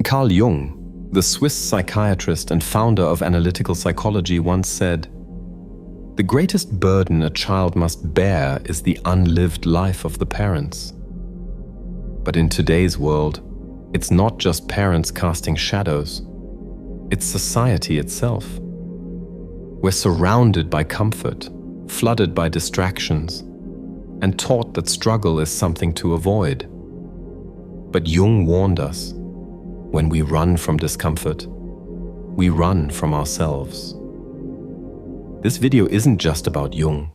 Carl Jung, the Swiss psychiatrist and founder of analytical psychology, once said, "The greatest burden a child must bear is the unlived life of the parents." But in today's world, it's not just parents casting shadows, it's society itself. We're surrounded by comfort, flooded by distractions, and taught that struggle is something to avoid. But Jung warned us, when we run from discomfort, we run from ourselves. This video isn't just about Jung,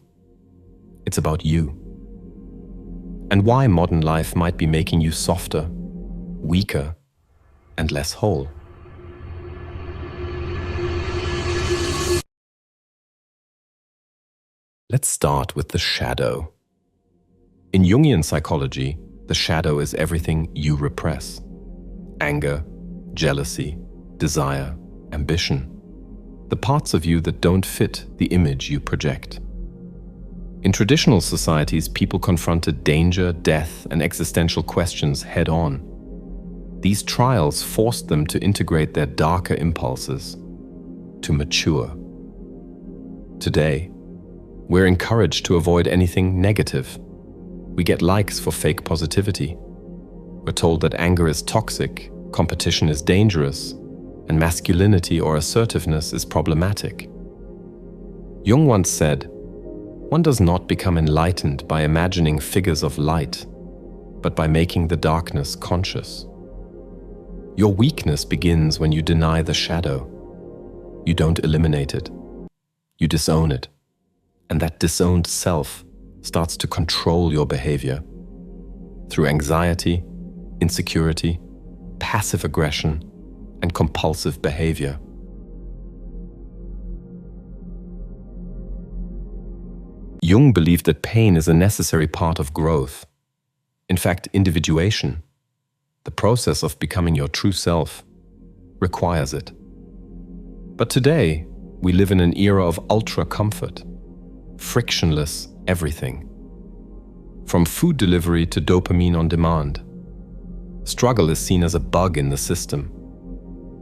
it's about you. And why modern life might be making you softer, weaker, and less whole. Let's start with the shadow. In Jungian psychology, the shadow is everything you repress. Anger, jealousy, desire, ambition. The parts of you that don't fit the image you project. In traditional societies, people confronted danger, death, and existential questions head-on. These trials forced them to integrate their darker impulses, to mature. Today, we're encouraged to avoid anything negative. We get likes for fake positivity. We're told that anger is toxic, competition is dangerous, and masculinity or assertiveness is problematic. Jung once said, "One does not become enlightened by imagining figures of light, but by making the darkness conscious." Your weakness begins when you deny the shadow. You don't eliminate it. You disown it. And that disowned self starts to control your behavior through anxiety, insecurity, passive aggression, and compulsive behavior. Jung believed that pain is a necessary part of growth. In fact, individuation, the process of becoming your true self, requires it. But today, we live in an era of ultra-comfort, frictionless everything. From food delivery to dopamine on demand. Struggle is seen as a bug in the system,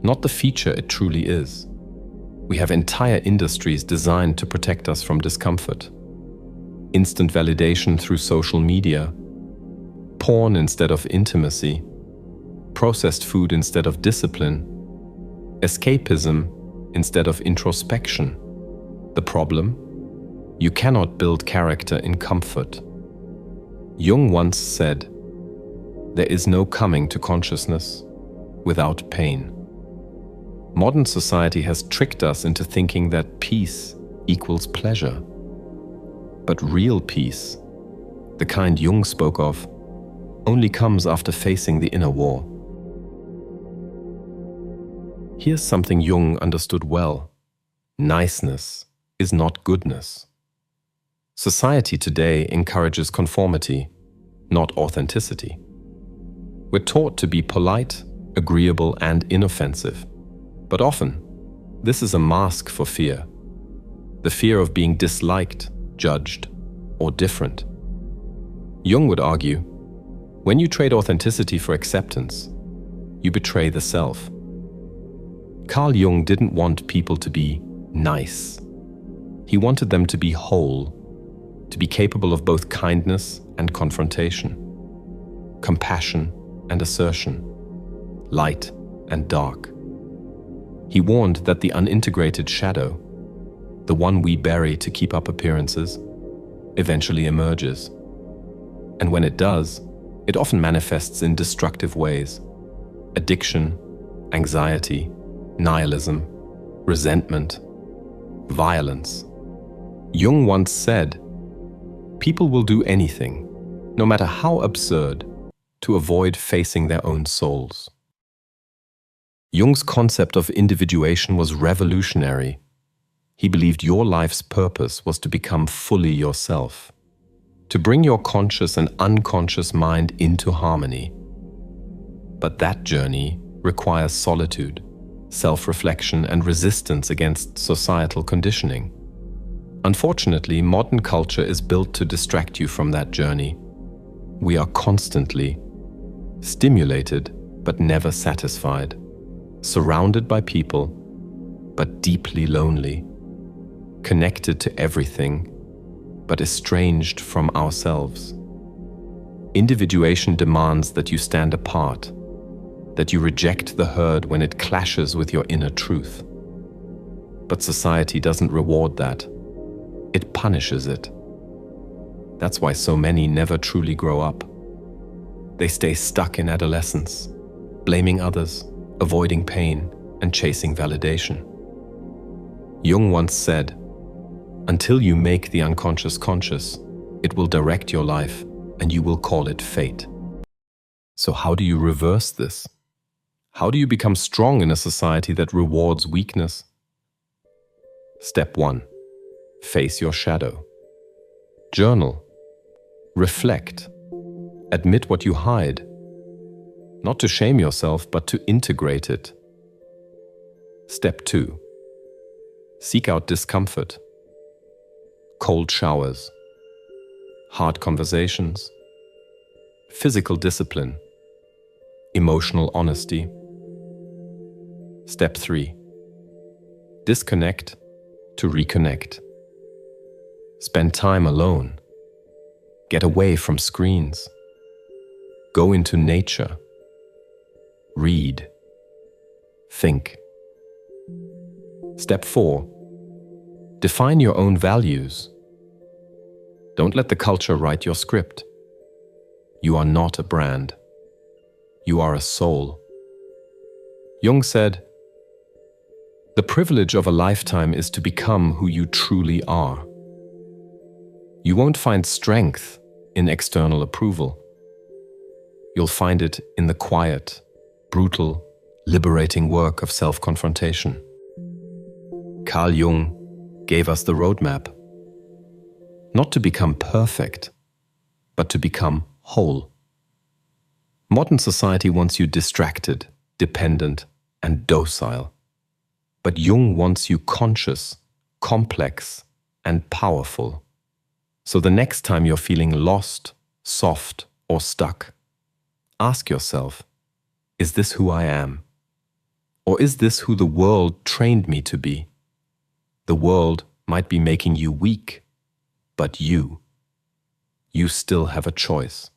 not the feature it truly is. We have entire industries designed to protect us from discomfort. Instant validation through social media, porn instead of intimacy, processed food instead of discipline, escapism instead of introspection. The problem? You cannot build character in comfort. Jung once said, "There is no coming to consciousness without pain." Modern society has tricked us into thinking that peace equals pleasure. But real peace, the kind Jung spoke of, only comes after facing the inner war. Here's something Jung understood well. Niceness is not goodness. Society today encourages conformity, not authenticity. We're taught to be polite, agreeable, and inoffensive. But often, this is a mask for fear. The fear of being disliked, judged, or different. Jung would argue, when you trade authenticity for acceptance, you betray the self. Carl Jung didn't want people to be nice. He wanted them to be whole, to be capable of both kindness and confrontation, compassion and assertion, light and dark. He warned that the unintegrated shadow, the one we bury to keep up appearances, eventually emerges. And when it does, it often manifests in destructive ways: addiction, anxiety, nihilism, resentment, violence. Jung once said, "People will do anything, no matter how absurd, to avoid facing their own souls." Jung's concept of individuation was revolutionary. He believed your life's purpose was to become fully yourself, to bring your conscious and unconscious mind into harmony. But that journey requires solitude, self-reflection, and resistance against societal conditioning. Unfortunately, modern culture is built to distract you from that journey. We are constantly stimulated but never satisfied, surrounded by people, but deeply lonely, connected to everything, but estranged from ourselves. Individuation demands that you stand apart, that you reject the herd when it clashes with your inner truth. But society doesn't reward that. It punishes it. That's why so many never truly grow up. They stay stuck in adolescence, blaming others, avoiding pain, and chasing validation. Jung once said, "Until you make the unconscious conscious, it will direct your life and you will call it fate." So how do you reverse this? How do you become strong in a society that rewards weakness? Step 1. Face your shadow. Journal. Reflect. Admit what you hide. Not to shame yourself, but to integrate it. Step 2. Seek out discomfort. Cold showers. Hard conversations. Physical discipline. Emotional honesty. Step 3. Disconnect to reconnect. Spend time alone. Get away from screens. Go into nature. Read. Think. Step 4. Define your own values. Don't let the culture write your script. You are not a brand. You are a soul. Jung said, "The privilege of a lifetime is to become who you truly are." You won't find strength in external approval. You'll find it in the quiet, brutal, liberating work of self-confrontation. Carl Jung gave us the roadmap. Not to become perfect, but to become whole. Modern society wants you distracted, dependent, and docile. But Jung wants you conscious, complex, and powerful. So the next time you're feeling lost, soft, or stuck, ask yourself, is this who I am? Or is this who the world trained me to be? The world might be making you weak, but you still have a choice.